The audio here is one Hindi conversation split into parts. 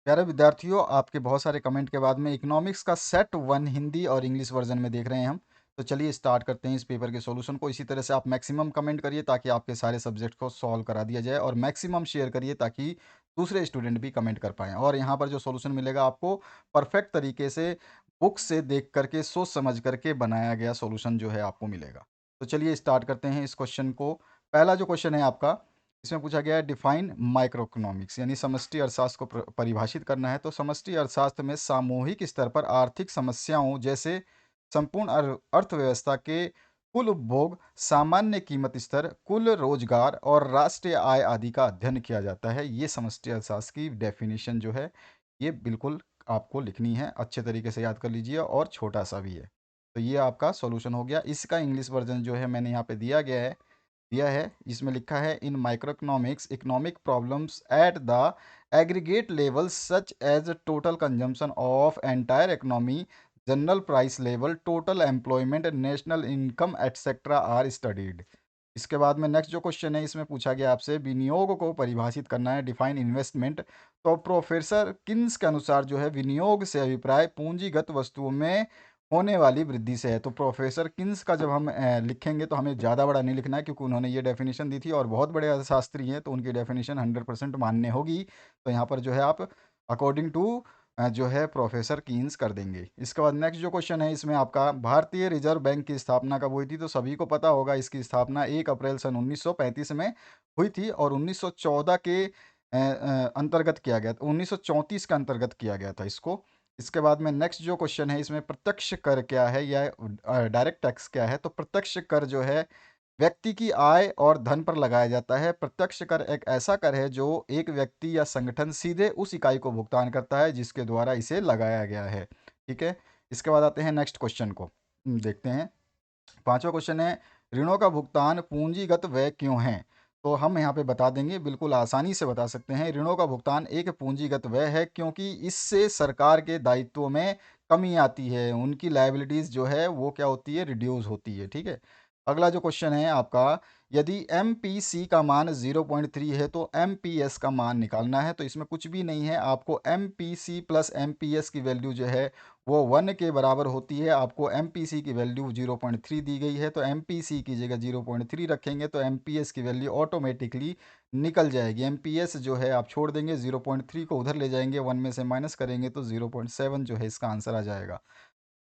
प्यारे विद्यार्थियों, आपके बहुत सारे कमेंट के बाद में इकोनॉमिक्स का सेट वन हिंदी और इंग्लिश वर्जन में देख रहे हैं हम। तो चलिए स्टार्ट करते हैं इस पेपर के सॉल्यूशन को। इसी तरह से आप मैक्सिमम कमेंट करिए ताकि आपके सारे सब्जेक्ट को सॉल्व करा दिया जाए, और मैक्सिमम शेयर करिए ताकि दूसरे स्टूडेंट भी कमेंट कर पाएँ। और यहाँ पर जो सॉल्यूशन मिलेगा आपको, परफेक्ट तरीके से बुक से देख करके सोच समझ करके बनाया गया सॉल्यूशन जो है आपको मिलेगा। तो चलिए स्टार्ट करते हैं इस क्वेश्चन को। पहला जो क्वेश्चन है आपका, इसमें पूछा गया है डिफाइन माइक्रो इकोनॉमिक्स, यानी समष्टि अर्थशास्त्र को परिभाषित करना है। तो समष्टि अर्थशास्त्र में सामूहिक स्तर पर आर्थिक समस्याओं जैसे संपूर्ण अर्थव्यवस्था के कुल उपभोग, सामान्य कीमत स्तर, कुल रोजगार और राष्ट्रीय आय आदि का अध्ययन किया जाता है। ये समष्टि अर्थशास्त्र की डेफिनेशन जो है, ये बिल्कुल आपको लिखनी है। अच्छे तरीके से याद कर लीजिए, और छोटा सा भी है। तो ये आपका सॉल्यूशन हो गया। इसका इंग्लिश वर्जन जो है मैंने यहाँ पे दिया है। इसमें लिखा है in micro economics economic problems at the aggregate level such as total consumption of entire economy, general price level, total employment, national income et cetera are studied. इसके बाद में नेक्स्ट जो क्वेश्चन है, इसमें पूछा गया आपसे विनियोग को परिभाषित करना है, डिफाइन इन्वेस्टमेंट। तो प्रोफेसर किन्स के अनुसार जो है विनियोग से अभिप्राय पूंजीगत वस्तुओं में होने वाली वृद्धि से है। तो प्रोफेसर किन्स का जब हम लिखेंगे तो हमें ज़्यादा बड़ा नहीं लिखना है, क्योंकि उन्होंने ये डेफिनेशन दी थी और बहुत बड़े अर्थशास्त्री हैं, तो उनकी डेफिनेशन 100% मान्य होगी। तो यहाँ पर जो है आप अकॉर्डिंग टू जो है प्रोफेसर कीन्स कर देंगे। इसके बाद नेक्स्ट जो क्वेश्चन है, इसमें आपका भारतीय रिजर्व बैंक की स्थापना कब हुई थी। तो सभी को पता होगा, इसकी स्थापना 1 अप्रैल सन 1935 में हुई थी, और 1914 के अंतर्गत किया गया था, 1934 के अंतर्गत किया गया था इसको। इसके बाद में नेक्स्ट जो क्वेश्चन है, इसमें प्रत्यक्ष कर क्या है या डायरेक्ट टैक्स क्या है। तो प्रत्यक्ष कर जो है व्यक्ति की आय और धन पर लगाया जाता है। प्रत्यक्ष कर एक ऐसा कर है जो एक व्यक्ति या संगठन सीधे उस इकाई को भुगतान करता है जिसके द्वारा इसे लगाया गया है। ठीक है। इसके बाद आते हैं नेक्स्ट क्वेश्चन को, देखते हैं। पांचवा क्वेश्चन है ऋणों का भुगतान पूंजीगत व्यय क्यों है। तो हम यहाँ पे बता देंगे, बिल्कुल आसानी से बता सकते हैं। ऋणों का भुगतान एक पूंजीगत व्यय है, क्योंकि इससे सरकार के दायित्वों में कमी आती है, उनकी लायबिलिटीज जो है वो क्या होती है, रिड्यूस होती है। ठीक है। अगला जो क्वेश्चन है आपका, यदि एम पी सी का मान 0.3 है तो एम पी एस का मान निकालना है। तो इसमें कुछ भी नहीं है, आपको M P C plus M P S की वैल्यू जो है वो 1 के बराबर होती है। आपको एम पी सी की वैल्यू 0.3 दी गई है, तो एम पी सी की जगह 0.3 रखेंगे तो एम पी एस की वैल्यू ऑटोमेटिकली निकल जाएगी। एम पी एस जो है आप छोड़ देंगे, 0.3 को उधर ले जाएंगे, 1 में से माइनस करेंगे तो 0.7 जो है इसका आंसर आ जाएगा।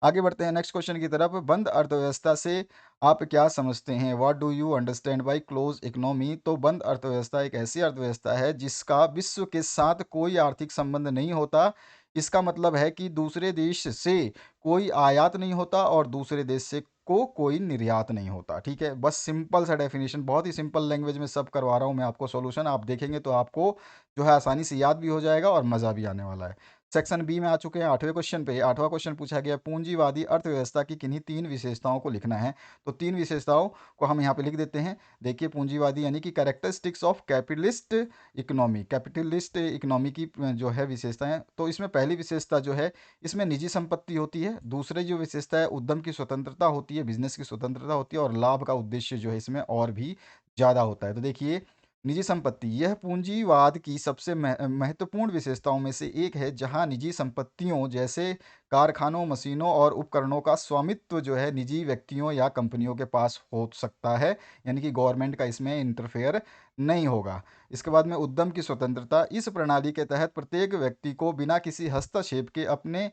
आगे बढ़ते हैं नेक्स्ट क्वेश्चन की तरफ। बंद अर्थव्यवस्था से आप क्या समझते हैं, what do you understand by close economy. तो बंद अर्थव्यवस्था एक ऐसी अर्थव्यवस्था है जिसका विश्व के साथ कोई आर्थिक संबंध नहीं होता। इसका मतलब है कि दूसरे देश से कोई आयात नहीं होता और दूसरे देश से को कोई निर्यात नहीं होता। ठीक है, बस सिंपल सा डेफिनेशन, बहुत ही सिंपल लैंग्वेज में सब करवा रहा हूँ मैं आपको। सॉल्यूशन आप देखेंगे तो आपको जो है आसानी से याद भी हो जाएगा और मज़ा भी आने वाला है। सेक्शन बी में आ चुके हैं 8वें क्वेश्चन पे। 8वां क्वेश्चन पूछा गया पूंजीवादी अर्थव्यवस्था की किन्हीं 3 विशेषताओं को लिखना है। तो 3 विशेषताओं को हम यहाँ पे लिख देते हैं। देखिए, पूंजीवादी यानी कि characteristics of capitalist economy, capitalist economy की जो है विशेषताएं। तो इसमें पहली विशेषता जो है, इसमें निजी संपत्ति होती है। दूसरी जो विशेषता है, उद्यम की स्वतंत्रता होती है, बिजनेस की स्वतंत्रता होती है, और लाभ का उद्देश्य जो है इसमें और भी ज़्यादा होता है। तो देखिए, निजी संपत्ति यह पूंजीवाद की सबसे महत्वपूर्ण विशेषताओं में से एक है, जहां निजी संपत्तियों जैसे कारखानों, मशीनों और उपकरणों का स्वामित्व जो है निजी व्यक्तियों या कंपनियों के पास हो सकता है, यानी कि गवर्नमेंट का इसमें इंटरफेयर नहीं होगा। इसके बाद में उद्यम की स्वतंत्रता, इस प्रणाली के तहत प्रत्येक व्यक्ति को बिना किसी हस्तक्षेप के अपने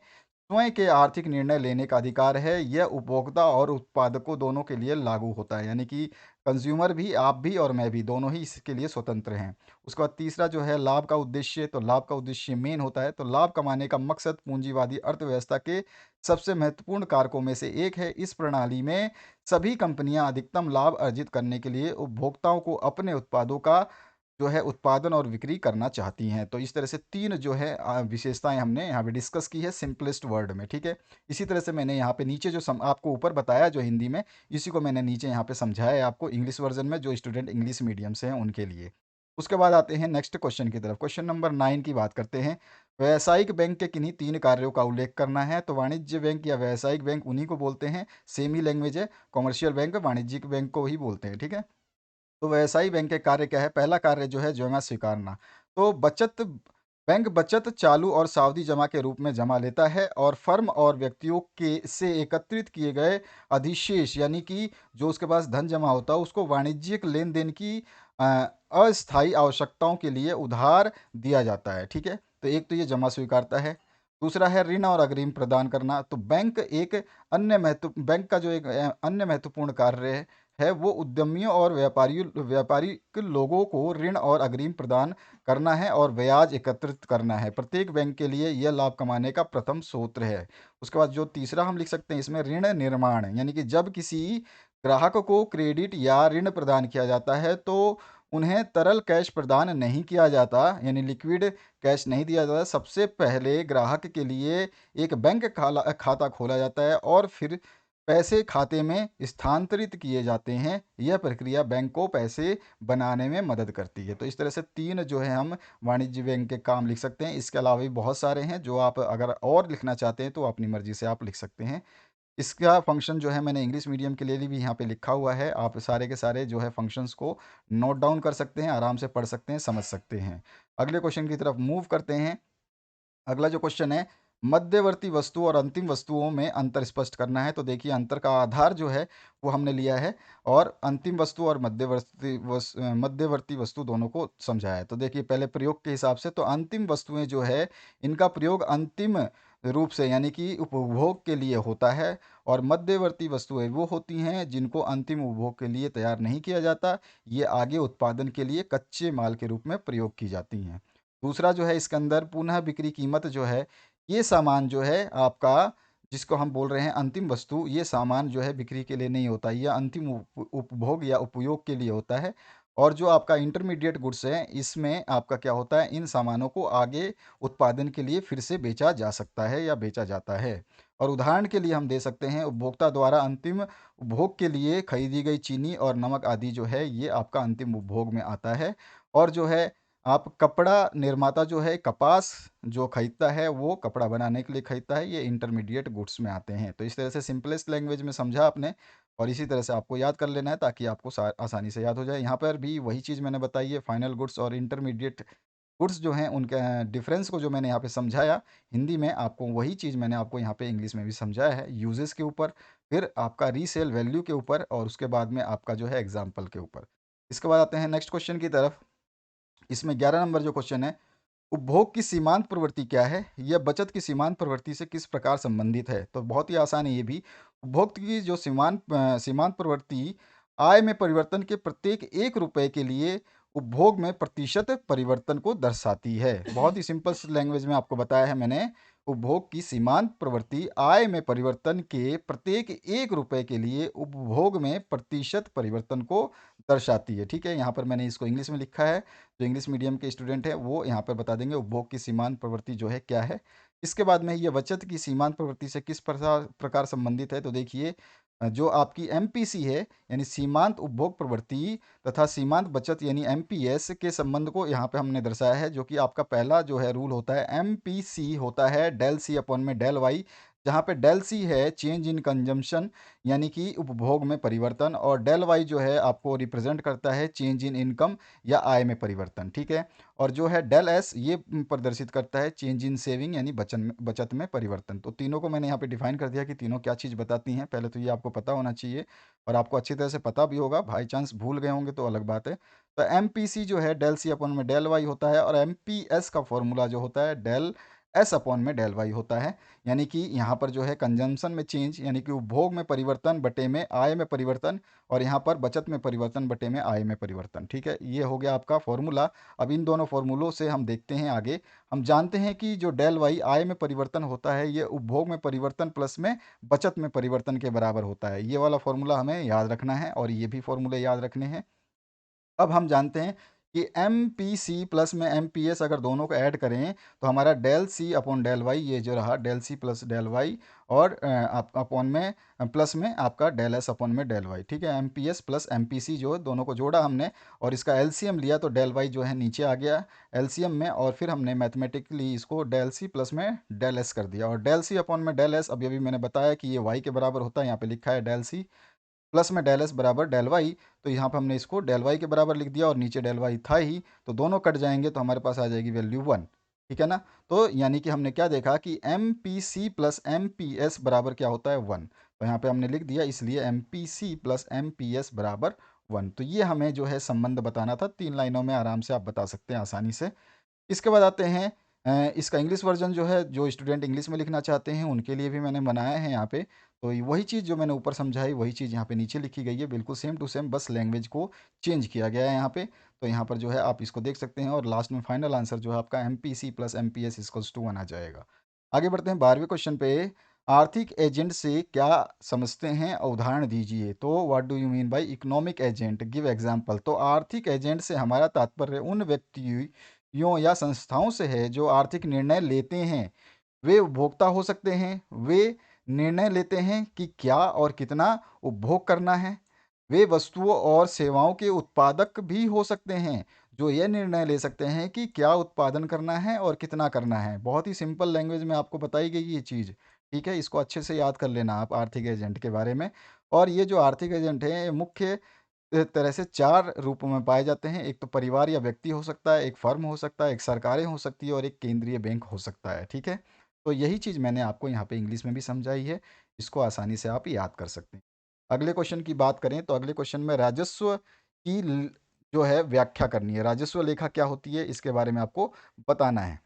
स्वयं के आर्थिक निर्णय लेने का अधिकार है। यह उपभोक्ता और उत्पादकों दोनों के लिए लागू होता है, यानी कि कंज्यूमर भी, आप भी और मैं भी, दोनों ही इसके लिए स्वतंत्र हैं। उसके बाद तीसरा जो है लाभ का उद्देश्य। तो लाभ का उद्देश्य मेन होता है, तो लाभ कमाने का मकसद पूंजीवादी अर्थव्यवस्था के सबसे महत्वपूर्ण कारकों में से एक है। इस प्रणाली में सभी कंपनियां अधिकतम लाभ अर्जित करने के लिए उपभोक्ताओं को अपने उत्पादों का जो है उत्पादन और बिक्री करना चाहती हैं। तो इस तरह से 3 जो है विशेषताएं हमने यहाँ पे डिस्कस की है सिंपलेस्ट वर्ड में। ठीक है। इसी तरह से मैंने यहाँ पे नीचे जो आपको ऊपर बताया जो हिंदी में, इसी को मैंने नीचे यहाँ पे समझाया है आपको इंग्लिश वर्जन में, जो स्टूडेंट इंग्लिश मीडियम से हैं उनके लिए। उसके बाद आते हैं नेक्स्ट क्वेश्चन की तरफ। क्वेश्चन नंबर 9 की बात करते हैं। व्यावसायिक बैंक के किन्हीं 3 कार्यों का उल्लेख करना है। तो वाणिज्य बैंक या व्यावसायिक बैंक उन्हीं को बोलते हैं, सेम ही लैंग्वेज है। कॉमर्शियल बैंक वाणिज्यिक बैंक को ही बोलते हैं। ठीक है। तो व्यवसायी बैंक के कार्य क्या है। पहला कार्य जो है, जमा स्वीकारना। तो बचत बैंक बचत चालू और सावधि जमा के रूप में जमा लेता है और फर्म और व्यक्तियों के से एकत्रित किए गए अधिशेष यानी कि जो उसके पास धन जमा होता है उसको वाणिज्यिक लेन देन की अ, अस्थायी आवश्यकताओं के लिए उधार दिया जाता है। ठीक है, तो एक तो ये जमा स्वीकारता है। दूसरा है ऋण और अग्रिम प्रदान करना। तो बैंक का जो एक अन्य महत्वपूर्ण कार्य है वो उद्यमियों और व्यापारिक लोगों को ऋण और अग्रिम प्रदान करना है और ब्याज एकत्रित करना है। प्रत्येक बैंक के लिए यह लाभ कमाने का प्रथम स्रोत है। उसके बाद जो तीसरा हम लिख सकते हैं इसमें ऋण निर्माण, यानी कि जब किसी ग्राहक को क्रेडिट या ऋण प्रदान किया जाता है तो उन्हें तरल कैश प्रदान नहीं किया जाता, यानी लिक्विड कैश नहीं दिया जाता। सबसे पहले ग्राहक के लिए एक बैंक खाता खोला जाता है और फिर पैसे खाते में स्थानांतरित किए जाते हैं। यह प्रक्रिया बैंक को पैसे बनाने में मदद करती है। तो इस तरह से तीन जो है हम वाणिज्य बैंक के काम लिख सकते हैं। इसके अलावा भी बहुत सारे हैं जो आप अगर और लिखना चाहते हैं तो अपनी मर्जी से आप लिख सकते हैं। इसका फंक्शन जो है मैंने इंग्लिश मीडियम के लिए भी यहाँ पे लिखा हुआ है। आप सारे के सारे जो है फंक्शंस को नोट डाउन कर सकते हैं, आराम से पढ़ सकते हैं, समझ सकते हैं। अगले क्वेश्चन की तरफ मूव करते हैं। अगला जो क्वेश्चन है, मध्यवर्ती वस्तु और अंतिम वस्तुओं में अंतर स्पष्ट करना है। तो देखिए अंतर का आधार जो है वो हमने लिया है और अंतिम वस्तु और मध्यवर्ती वस्तु दोनों को समझाया है। तो देखिए पहले प्रयोग के हिसाब से तो अंतिम वस्तुएं जो है इनका प्रयोग अंतिम रूप से यानी कि उपभोग के लिए होता है और मध्यवर्ती वस्तुएं वो होती हैं जिनको अंतिम उपभोग के लिए तैयार नहीं किया जाता, ये आगे उत्पादन के लिए कच्चे माल के रूप में प्रयोग की जाती हैं। दूसरा जो है इसके अंदर पुनः बिक्री कीमत जो है, ये सामान जो है आपका जिसको हम बोल रहे हैं अंतिम वस्तु, ये सामान जो है बिक्री के लिए नहीं होता, ये अंतिम उपभोग या उपयोग के लिए होता है। और जो आपका इंटरमीडिएट गुड्स है इसमें आपका क्या होता है, इन सामानों को आगे उत्पादन के लिए फिर से बेचा जा सकता है या बेचा जाता है। और उदाहरण के लिए हम दे सकते हैं उपभोक्ता द्वारा अंतिम उपभोग के लिए खरीदी गई चीनी और नमक आदि जो है ये आपका अंतिम उपभोग में आता है। और जो है आप कपड़ा निर्माता जो है कपास जो खरीदता है वो कपड़ा बनाने के लिए खरीदता है, ये इंटरमीडिएट गुड्स में आते हैं। तो इस तरह से सिंपलेस्ट लैंग्वेज में समझा आपने और इसी तरह से आपको याद कर लेना है ताकि आपको आसानी से याद हो जाए। यहाँ पर भी वही चीज़ मैंने बताई है, फाइनल गुड्स और इंटरमीडिएट गुड्स जो हैं उनके डिफरेंस को जो मैंने यहाँ पे समझाया हिंदी में, आपको वही चीज़ मैंने आपको यहाँ पे इंग्लिश में भी समझाया है, यूजेस के ऊपर, फिर आपका रीसेल वैल्यू के ऊपर और उसके बाद में आपका जो है एग्जाम्पल के ऊपर। इसके बाद आते हैं नेक्स्ट क्वेश्चन की तरफ। इसमें 11 नंबर जो क्वेश्चन है, उपभोग की सीमांत प्रवृत्ति क्या है? यह बचत की सीमांत प्रवृत्ति से किस प्रकार संबंधित है? तो बहुत ही आसान है ये भी। उपभोग की जो सीमांत प्रवृत्ति आय में परिवर्तन के प्रत्येक 1 रुपए के लिए उपभोग में प्रतिशत परिवर्तन को दर्शाती है। बहुत ही सिंपल सी लैंग्वेज में आपको बताया है मैंने। उपभोग की सीमांत प्रवृत्ति आय में परिवर्तन के प्रत्येक 1 रुपए के लिए उपभोग में प्रतिशत परिवर्तन को दर्शाती है। ठीक है, यहाँ पर मैंने इसको इंग्लिश में लिखा है। जो इंग्लिश मीडियम के स्टूडेंट हैं वो यहाँ पर बता देंगे उपभोग की सीमांत प्रवृत्ति जो है क्या है। इसके बाद में ये बचत की सीमांत प्रवृत्ति से किस प्रकार प्रकार संबंधित है। तो देखिए जो आपकी एमपीसी है यानी सीमांत उपभोग प्रवृत्ति तथा सीमांत बचत यानी एमपीएस के संबंध को यहाँ पे हमने दर्शाया है, जो कि आपका पहला जो है रूल होता है एमपीसी होता है डेल सी अपॉन में डेल वाई, जहाँ पे डेल सी है चेंज इन कंजम्पशन यानी कि उपभोग में परिवर्तन और डेल वाई जो है आपको रिप्रेजेंट करता है चेंज इन इनकम या आय में परिवर्तन। ठीक है, और जो है डेल एस ये प्रदर्शित करता है चेंज इन सेविंग यानी बचत में परिवर्तन। तो तीनों को मैंने यहाँ पे डिफाइन कर दिया कि तीनों क्या चीज़ बताती हैं। पहले तो ये आपको पता होना चाहिए और आपको अच्छी तरह से पता भी होगा, बाई चांस भूल गए होंगे तो अलग बात है। तो एम पी सी जो है डेल सी अपॉन में डेल वाई होता है और एम पी एस का फॉर्मूला जो होता है डेल एस अपॉन में डेल वाई होता है। यानी कि यहाँ पर जो है कंजम्पशन में चेंज यानी कि उपभोग में परिवर्तन बटे में आय में परिवर्तन और यहाँ पर बचत में परिवर्तन बटे में आय में परिवर्तन। ठीक है, ये हो गया आपका फॉर्मूला। अब इन दोनों फॉर्मूलों से हम देखते हैं आगे। हम जानते हैं कि जो डेल वाई आय में परिवर्तन होता है ये उपभोग में परिवर्तन प्लस में बचत में परिवर्तन के बराबर होता है। ये वाला फॉर्मूला हमें याद रखना है और ये भी फॉर्मूले याद रखने हैं। अब हम जानते हैं कि एम पी सी प्लस में एम पी एस अगर दोनों को ऐड करें तो हमारा del C upon del Y ये जो रहा del C plus del Y और अपॉन में प्लस में आपका डेल एस अपॉन में डेल वाई। ठीक है, M P S plus M P C जो दोनों को जोड़ा हमने और इसका एलसीएम लिया तो डेल वाई जो है नीचे आ गया एलसीएम में और फिर हमने मैथमेटिकली इसको डेल सी प्लस में डेल एस कर दिया और डेल सी अपॉन में डेल एस। अभी अभी मैंने बताया कि ये वाई के बराबर होता है, यहाँ पे लिखा है डेल सी प्लस में डेल एस बराबर डेल वाई। तो यहाँ पे हमने इसको डेल वाई के बराबर लिख दिया और नीचे डेल वाई था ही, तो दोनों कट जाएंगे तो हमारे पास आ जाएगी वैल्यू 1। ठीक है ना। तो यानी कि हमने क्या देखा कि M P C plus M P S बराबर क्या होता है 1। तो यहाँ पे हमने लिख दिया, इसलिए M P C plus M P S बराबर 1। तो ये हमें जो है संबंध बताना था, 3 लाइनों में आराम से आप बता सकते हैं आसानी से। इसके बाद आते हैं इसका इंग्लिश वर्जन जो है, जो स्टूडेंट इंग्लिश में लिखना चाहते हैं उनके लिए भी मैंने बनाया है यहाँ पे। तो वही चीज़ जो मैंने ऊपर समझाई वही चीज़ यहाँ पे नीचे लिखी गई है, बिल्कुल सेम टू सेम, बस लैंग्वेज को चेंज किया गया है यहाँ पे। तो यहाँ पर जो है आप इसको देख सकते हैं, और लास्ट में फाइनल आंसर जो है आपका M P C plus M P S equals to 1 आ जाएगा। आगे बढ़ते हैं 12वें क्वेश्चन पे। आर्थिक एजेंट से क्या समझते हैं, उदाहरण दीजिए। तो what do you mean by economic agent, give example. तो आर्थिक एजेंट से हमारा तात्पर्य उन व्यक्तियों या संस्थाओं से है जो आर्थिक निर्णय लेते हैं। वे उपभोक्ता हो सकते हैं, वे निर्णय लेते हैं कि क्या और कितना उपभोग करना है। वे वस्तुओं और सेवाओं के उत्पादक भी हो सकते हैं, जो यह निर्णय ले सकते हैं कि क्या उत्पादन करना है और कितना करना है। बहुत ही सिंपल लैंग्वेज में आपको बताई गई ये चीज़। ठीक है, इसको अच्छे से याद कर लेना आप आर्थिक एजेंट के बारे में। और ये जो आर्थिक एजेंट है, ये मुख्य तरह से 4 रूपों में पाए जाते हैं। एक तो परिवार या व्यक्ति हो सकता है, एक फर्म हो सकता है, एक सरकारें हो सकती है, और एक केंद्रीय बैंक हो सकता है। ठीक है? तो यही चीज़ मैंने आपको यहाँ पे इंग्लिश में भी समझाई है। इसको आसानी से आप याद कर सकते हैं। अगले क्वेश्चन की बात करें तो अगले क्वेश्चन में राजस्व की जो है व्याख्या करनी है। राजस्व लेखा क्या होती है, इसके बारे में आपको बताना है।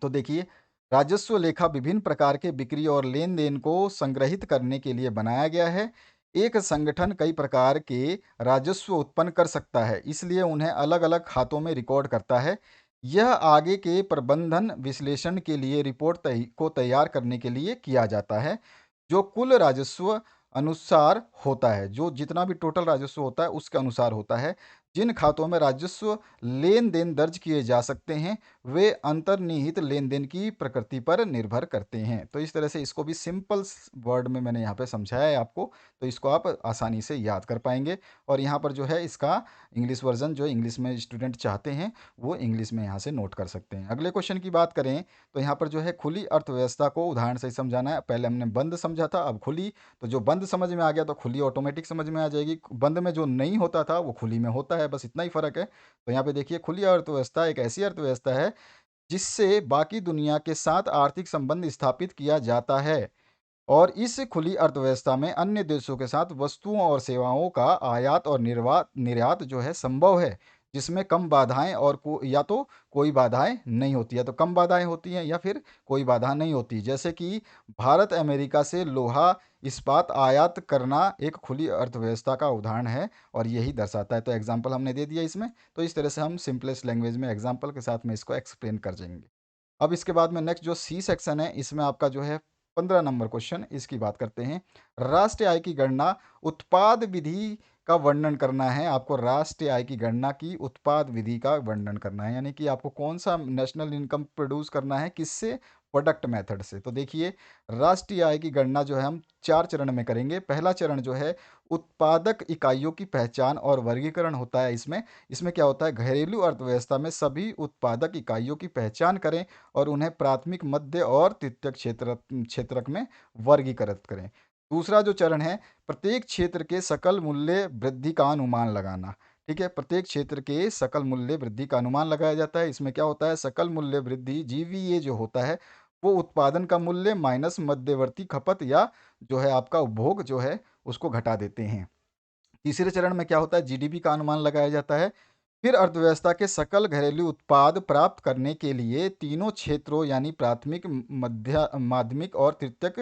तो देखिए, राजस्व लेखा विभिन्न प्रकार के बिक्री और लेन देन को संग्रहित करने के लिए बनाया गया है। एक संगठन कई प्रकार के राजस्व उत्पन्न कर सकता है, इसलिए उन्हें अलग अलग खातों में रिकॉर्ड करता है। यह आगे के प्रबंधन विश्लेषण के लिए रिपोर्ट को तैयार करने के लिए किया जाता है, जो कुल राजस्व अनुसार होता है, जो जितना भी टोटल राजस्व होता है उसके अनुसार होता है। जिन खातों में राजस्व लेन देन दर्ज किए जा सकते हैं, वे अंतर्निहित लेन देन की प्रकृति पर निर्भर करते हैं। तो इस तरह से इसको भी सिंपल वर्ड में मैंने यहाँ पे समझाया है आपको, तो इसको आप आसानी से याद कर पाएंगे। और यहाँ पर जो है इसका इंग्लिश वर्जन, जो इंग्लिश में स्टूडेंट चाहते हैं वो इंग्लिश में यहाँ से नोट कर सकते हैं। अगले क्वेश्चन की बात करें तो यहाँ पर जो है खुली अर्थव्यवस्था को उदाहरण से ही समझाना है। पहले हमने बंद समझा था, अब खुली। तो जो बंद समझ में आ गया तो खुली ऑटोमेटिक समझ में आ जाएगी। बंद में जो नहीं होता था वो खुली में होता है, बस इतना ही फर्क है। तो यहाँ पे देखिए, खुली अर्थव्यवस्था एक ऐसी अर्थव्यवस्था है जिससे बाकी दुनिया के साथ आर्थिक संबंध स्थापित किया जाता है, और इस खुली अर्थव्यवस्था में अन्य देशों के साथ वस्तुओं और सेवाओं का आयात और निर्वात निर्यात जो है संभव है, जिसमें कम बाधाएं और या तो कोई बाधाएं नहीं होती है। तो कम बाधाएं होती हैं या फिर कोई बाधा नहीं होती। जैसे कि भारत अमेरिका से लोहा इस्पात आयात करना एक खुली अर्थव्यवस्था का उदाहरण है, और यही दर्शाता है। तो एग्जाम्पल हमने दे दिया इसमें। तो इस तरह से हम सिंपलेस्ट लैंग्वेज में एग्जाम्पल के साथ में इसको एक्सप्लेन कर जाएंगे। अब इसके बाद में नेक्स्ट जो सी सेक्शन है, इसमें आपका जो है 15 नंबर क्वेश्चन, इसकी बात करते हैं। राष्ट्रीय आय की गणना उत्पाद विधि का वर्णन करना है। आपको राष्ट्रीय आय की गणना की उत्पाद विधि का वर्णन करना है, यानी कि आपको कौन सा नेशनल इनकम प्रोड्यूस करना है, किससे, प्रोडक्ट मेथड से। तो देखिए, राष्ट्रीय आय की गणना जो है हम 4 चरण में करेंगे। पहला चरण जो है उत्पादक इकाइयों की पहचान और वर्गीकरण होता है। इसमें इसमें क्या होता है, घरेलू अर्थव्यवस्था में सभी उत्पादक इकाइयों की पहचान करें और उन्हें प्राथमिक, मध्य और तृतीयक क्षेत्रक में वर्गीकृत करें। दूसरा जो चरण है, प्रत्येक क्षेत्र के सकल मूल्य वृद्धि का अनुमान लगाना। ठीक है, प्रत्येक क्षेत्र के सकल मूल्य वृद्धि का अनुमान लगाया जाता है। इसमें क्या होता है, सकल मूल्य वृद्धि जीवीए जो होता है वो उत्पादन का मूल्य माइनस मध्यवर्ती खपत या जो है आपका उपभोग जो है उसको घटा देते हैं। तीसरे चरण में क्या होता है, जीडीपी का अनुमान लगाया जाता है। फिर अर्थव्यवस्था के सकल घरेलू उत्पाद प्राप्त करने के लिए तीनों क्षेत्रों यानी प्राथमिक, मध्य, माध्यमिक और तृतीयक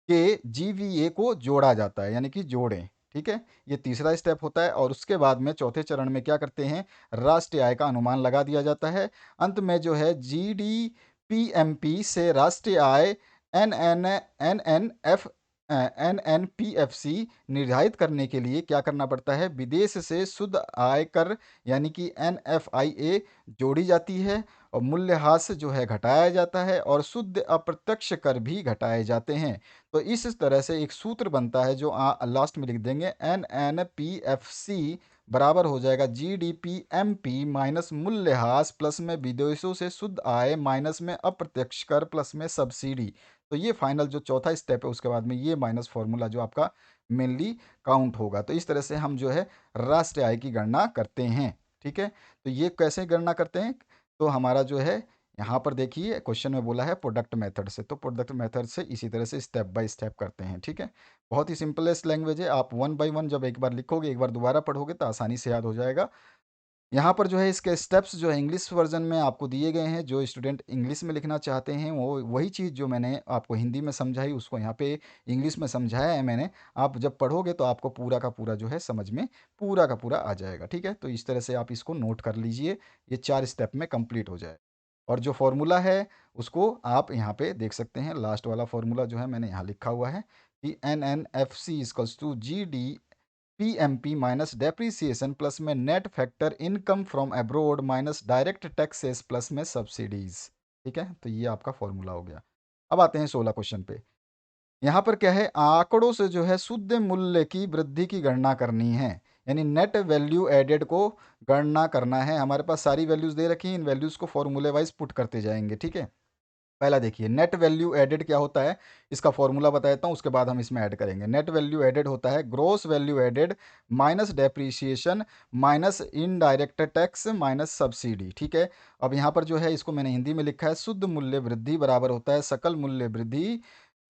के जीवीए को जोड़ा जाता है, यानी कि जोड़ें। ठीक है, ये तीसरा स्टेप होता है। और उसके बाद में चौथे चरण में क्या करते हैं, राष्ट्रीय आय का अनुमान लगा दिया जाता है। अंत में जो है जीडीपीएमपी से राष्ट्रीय आय N N N N F NNPFC निर्धारित करने के लिए क्या करना पड़ता है, विदेश से शुद्ध आयकर यानी कि एनएफआईए जोड़ी जाती है, और मूल्यह्रास जो है घटाया जाता है, और शुद्ध अप्रत्यक्ष कर भी घटाए जाते हैं। तो इस तरह से एक सूत्र बनता है जो लास्ट में लिख देंगे, एनएनपीएफसी बराबर हो जाएगा जीडीपीएमपी माइनस मूल्यह्रास प्लस में विदेशों से शुद्ध आय माइनस में अप्रत्यक्ष कर प्लस में सब्सिडी। तो ये फाइनल जो चौथा स्टेप है उसके बाद में ये माइनस फॉर्मूला जो आपका मेनली काउंट होगा। तो इस तरह से हम जो है राष्ट्रीय आय की गणना करते हैं। ठीक है, तो ये कैसे गणना करते हैं, तो हमारा जो है यहाँ पर देखिए क्वेश्चन में बोला है प्रोडक्ट मेथड से, तो प्रोडक्ट मेथड से इसी तरह से स्टेप बाय स्टेप करते हैं, ठीक है। बहुत ही सिंपलेस्ट लैंग्वेज है, आप वन बाय वन जब एक बार लिखोगे, एक बार दोबारा पढ़ोगे तो आसानी से याद हो जाएगा। यहाँ पर जो है इसके स्टेप्स जो है इंग्लिश वर्जन में आपको दिए गए हैं, जो स्टूडेंट इंग्लिश में लिखना चाहते हैं वो वही चीज़ जो मैंने आपको हिंदी में समझाई उसको यहाँ पे इंग्लिश में समझाया है मैंने। आप जब पढ़ोगे तो आपको पूरा का पूरा जो है समझ में पूरा का पूरा आ जाएगा, ठीक है। तो इस तरह से आप इसको नोट कर लीजिए, ये 4 स्टेप में कंप्लीट हो जाए। और जो फॉर्मूला है उसको आप यहाँ पे देख सकते हैं, लास्ट वाला फॉर्मूला जो है मैंने यहाँ लिखा हुआ है कि NNFC equals to GD PMP minus depreciation plus में net factor income from abroad minus direct taxes plus में सब्सिडीज, ठीक है। तो ये आपका फॉर्मूला हो गया। अब आते हैं 16 क्वेश्चन पे। यहाँ पर क्या है, आंकड़ों से जो है शुद्ध मूल्य की वृद्धि की गणना करनी है, यानी नेट वैल्यू एडेड को गणना करना है। हमारे पास सारी वैल्यूज दे रखी हैं, इन वैल्यूज को फॉर्मूले वाइज पुट करते जाएंगे, ठीक है। पहला देखिए नेट वैल्यू एडेड क्या होता है, इसका फॉर्मूला बता देता हूँ, उसके बाद हम इसमें ऐड करेंगे। नेट वैल्यू एडेड होता है gross value added minus depreciation minus indirect tax minus subsidy, ठीक है। अब यहाँ पर जो है इसको मैंने हिंदी में लिखा है, शुद्ध मूल्य वृद्धि बराबर होता है सकल मूल्य वृद्धि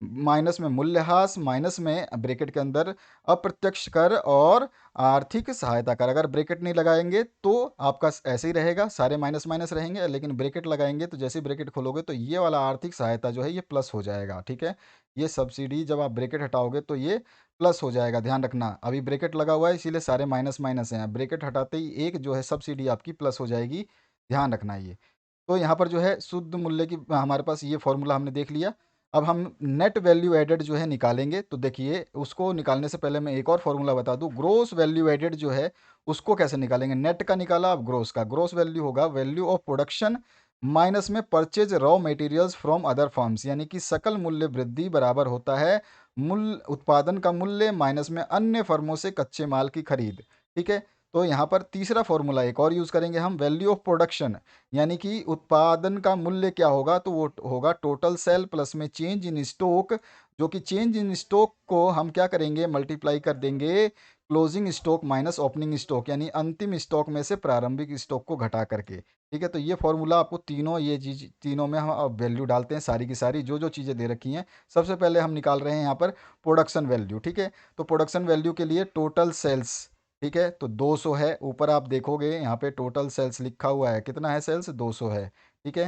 माइनस में मूल्यह्रास माइनस में ब्रैकेट के अंदर अप्रत्यक्ष कर और आर्थिक सहायता कर। अगर ब्रैकेट नहीं लगाएंगे तो आपका ऐसे ही रहेगा, सारे माइनस माइनस रहेंगे, लेकिन ब्रैकेट लगाएंगे तो जैसे ही ब्रैकेट खोलोगे तो ये वाला आर्थिक सहायता जो है ये प्लस हो जाएगा, ठीक है। ये सब्सिडी जब आप ब्रैकेट हटाओगे तो ये प्लस हो जाएगा, ध्यान रखना। अभी ब्रैकेट लगा हुआ है इसीलिए सारे माइनस माइनस हैं, ब्रैकेट हटाते ही एक जो है सब्सिडी आपकी प्लस हो जाएगी, ध्यान रखना ये। तो यहाँ पर जो है शुद्ध मूल्य की हमारे पास ये फॉर्मूला हमने देख लिया। अब हम नेट वैल्यू एडेड जो है निकालेंगे, तो देखिए उसको निकालने से पहले मैं एक और फॉर्मूला बता दूं। ग्रोस वैल्यू एडेड जो है उसको कैसे निकालेंगे, नेट का निकाला, अब ग्रोस का। ग्रोस वैल्यू होगा वैल्यू ऑफ प्रोडक्शन माइनस में purchase raw materials from other firms, यानी कि सकल मूल्य वृद्धि बराबर होता है मूल्य उत्पादन का मूल्य माइनस में अन्य फर्मों से कच्चे माल की खरीद, ठीक है। तो यहाँ पर तीसरा फॉर्मूला एक और यूज़ करेंगे हम, वैल्यू ऑफ प्रोडक्शन, यानी कि उत्पादन का मूल्य क्या होगा, तो वो होगा टोटल सेल प्लस में चेंज इन स्टॉक, जो कि चेंज इन स्टॉक को हम क्या करेंगे, मल्टीप्लाई कर देंगे closing stock minus opening stock, यानी अंतिम स्टॉक में से प्रारंभिक स्टॉक को घटा करके, ठीक है। तो ये फॉर्मूला आपको तीनों, ये चीज तीनों में हम अब वैल्यू डालते हैं सारी की सारी जो जो चीज़ें दे रखी हैं। सबसे पहले हम निकाल रहे हैं यहाँ पर प्रोडक्शन वैल्यू, ठीक है। तो प्रोडक्शन वैल्यू के लिए टोटल सेल्स, ठीक है, तो 200 है। ऊपर आप देखोगे यहाँ पे टोटल सेल्स लिखा हुआ है, कितना है सेल्स, 200 है, ठीक है।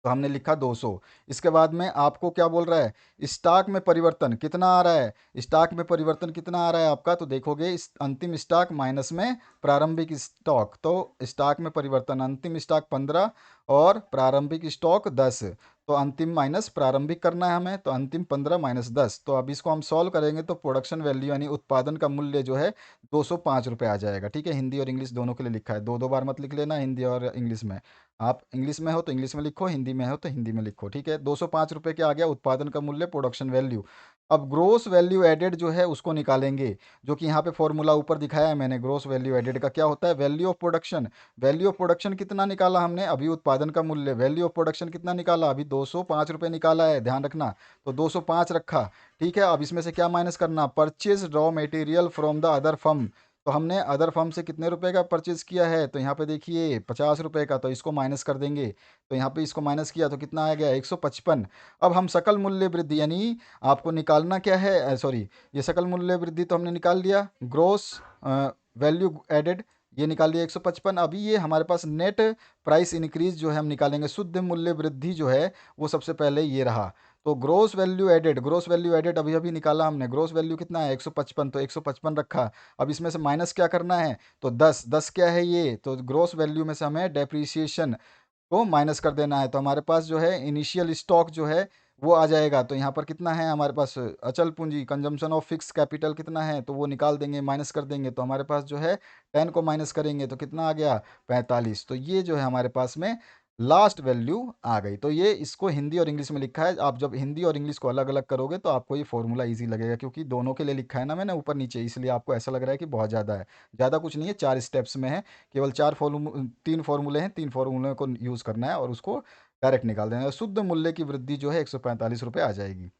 तो हमने लिखा 200। इसके बाद में आपको क्या बोल रहा है, स्टॉक में परिवर्तन कितना आ रहा है, स्टॉक में परिवर्तन कितना आ रहा है आपका, तो देखोगे इस अंतिम स्टॉक माइनस में प्रारंभिक स्टॉक, तो स्टॉक में परिवर्तन अंतिम स्टॉक 15 और प्रारंभिक स्टॉक 10, तो अंतिम माइनस प्रारंभिक करना है हमें, तो अंतिम 15 माइनस 10। तो अब इसको हम सॉल्व करेंगे तो प्रोडक्शन वैल्यू यानी उत्पादन का मूल्य जो है 205 रुपये आ जाएगा, ठीक है। हिंदी और इंग्लिश दोनों के लिए लिखा है, दो दो बार मत लिख लेना, हिंदी और इंग्लिश में। आप इंग्लिश में हो तो इंग्लिश में लिखो, हिंदी में हो तो हिंदी में लिखो, ठीक है। 205 रुपये के आ गया उत्पादन का मूल्य, प्रोडक्शन वैल्यू। अब ग्रोस वैल्यू एडेड जो है उसको निकालेंगे, जो कि यहाँ पे फॉर्मूला ऊपर दिखाया है मैंने। ग्रोस वैल्यू एडेड का क्या होता है, value of production. Value of production कितना निकाला हमने, अभी उत्पादन का मूल्य, वैल्यू ऑफ प्रोडक्शन कितना निकाला, अभी 205 रुपये निकाला है, ध्यान रखना। तो 205 रखा, ठीक है। अब इसमें से क्या माइनस करना, purchase raw material from the other firm. तो हमने अदर फर्म से कितने रुपए का परचेज किया है, तो यहाँ पे देखिए 50 रुपए का, तो इसको माइनस कर देंगे। तो यहाँ पे इसको माइनस किया तो कितना आ गया, 155। अब हम सकल मूल्य वृद्धि, यानी आपको निकालना क्या है, सॉरी, ये सकल मूल्य वृद्धि तो हमने निकाल लिया, ग्रोस वैल्यू एडेड ये निकाल लिया 155। अभी ये हमारे पास नेट प्राइस इंक्रीज जो है हम निकालेंगे, शुद्ध मूल्य वृद्धि जो है वो सबसे पहले ये रहा। तो gross value added, gross value added अभी अभी निकाला हमने, ग्रोस वैल्यू कितना है 155, तो 155 रखा। अब इसमें से माइनस क्या करना है, तो 10, 10 क्या है ये, तो ग्रोस वैल्यू में से हमें डेप्रीसिएशन को माइनस कर देना है। तो हमारे पास जो है इनिशियल स्टॉक जो है वो आ जाएगा। तो यहाँ पर कितना है हमारे पास, अचल पूंजी कंजम्पशन ऑफ फिक्स कैपिटल कितना है, तो वो निकाल देंगे, माइनस कर देंगे। तो हमारे पास जो है 10 को माइनस करेंगे तो कितना आ गया, 45। तो ये जो है हमारे पास में लास्ट वैल्यू आ गई। तो ये इसको हिंदी और इंग्लिश में लिखा है। आप जब हिंदी और इंग्लिश को अलग अलग करोगे तो आपको ये फॉर्मूला ईजी लगेगा, क्योंकि दोनों के लिए लिखा है ना मैंने ऊपर नीचे, इसलिए आपको ऐसा लग रहा है कि बहुत ज़्यादा है। ज़्यादा कुछ नहीं है, 4 स्टेप्स में है, केवल 3 फॉर्मूले हैं, 3 फॉर्मूले को यूज़ करना है और उसको डायरेक्ट निकाल देना है। शुद्ध मूल्य की वृद्धि जो है 145 रुपये आ जाएगी।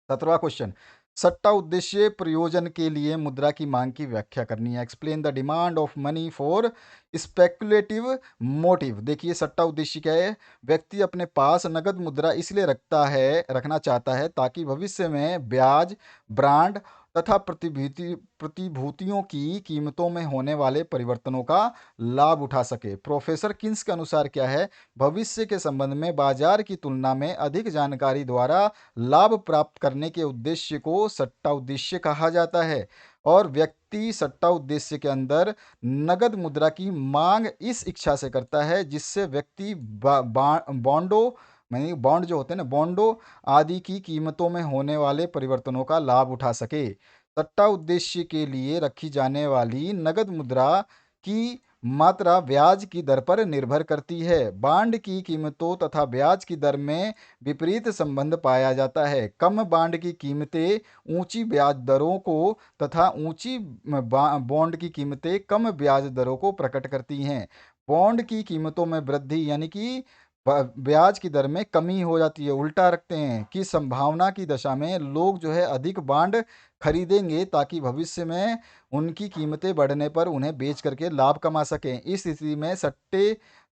17वां क्वेश्चन, सट्टा उद्देश्य प्रयोजन के लिए मुद्रा की मांग की व्याख्या करनी है। Explain the demand of money for speculative motive. देखिए सट्टा उद्देश्य क्या है, व्यक्ति अपने पास नगद मुद्रा इसलिए रखना चाहता है ताकि भविष्य में ब्याज, ब्रांड तथा प्रतिभूतियों की कीमतों में होने वाले परिवर्तनों का लाभ उठा सके। प्रोफेसर किन्स के अनुसार क्या है, भविष्य के संबंध में बाजार की तुलना में अधिक जानकारी द्वारा लाभ प्राप्त करने के उद्देश्य को सट्टा उद्देश्य कहा जाता है। और व्यक्ति सट्टा उद्देश्य के अंदर नगद मुद्रा की मांग इस इच्छा से करता है जिससे व्यक्ति बॉन्डों यानी बॉन्ड जो होते हैं ना, बॉन्डों आदि की कीमतों में होने वाले परिवर्तनों का लाभ उठा सके। सट्टा उद्देश्य के लिए रखी जाने वाली नगद मुद्रा की मात्रा ब्याज की दर पर निर्भर करती है। बांड की कीमतों तथा ब्याज की दर में विपरीत संबंध पाया जाता है। कम बांड की कीमतें ऊंची ब्याज दरों को तथा ऊंची बॉन्ड की कीमतें कम ब्याज दरों को प्रकट करती हैं। बॉन्ड की कीमतों में वृद्धि यानी कि ब्याज की दर में कमी हो जाती है। उल्टा रखते हैं कि संभावना की दशा में लोग जो है अधिक बांड खरीदेंगे ताकि भविष्य में उनकी कीमतें बढ़ने पर उन्हें बेच करके लाभ कमा सकें। इस स्थिति में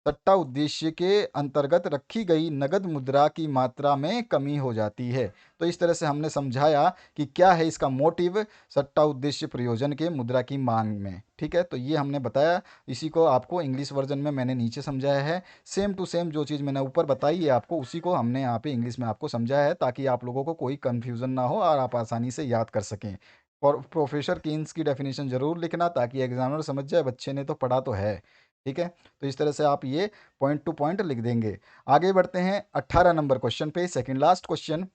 सट्टा उद्देश्य के अंतर्गत रखी गई नगद मुद्रा की मात्रा में कमी हो जाती है। तो इस तरह से हमने समझाया कि क्या है इसका मोटिव सट्टा उद्देश्य प्रयोजन के मुद्रा की मांग में। ठीक है, तो ये हमने बताया। इसी को आपको इंग्लिश वर्जन में मैंने नीचे समझाया है। सेम टू सेम जो चीज़ मैंने ऊपर बताई है आपको, उसी को हमने यहाँ पे इंग्लिश में आपको समझाया है ताकि आप लोगों को कोई कन्फ्यूज़न ना हो और आप आसानी से याद कर सकें। और प्रोफेसर कीन्स की डेफिनेशन ज़रूर लिखना ताकि एग्जामिनर समझ जाए बच्चे ने तो पढ़ा तो है। ठीक है, तो इस तरह से आप ये पॉइंट टू पॉइंट लिख देंगे। आगे बढ़ते हैं 18 नंबर क्वेश्चन पे, सेकंड लास्ट क्वेश्चन।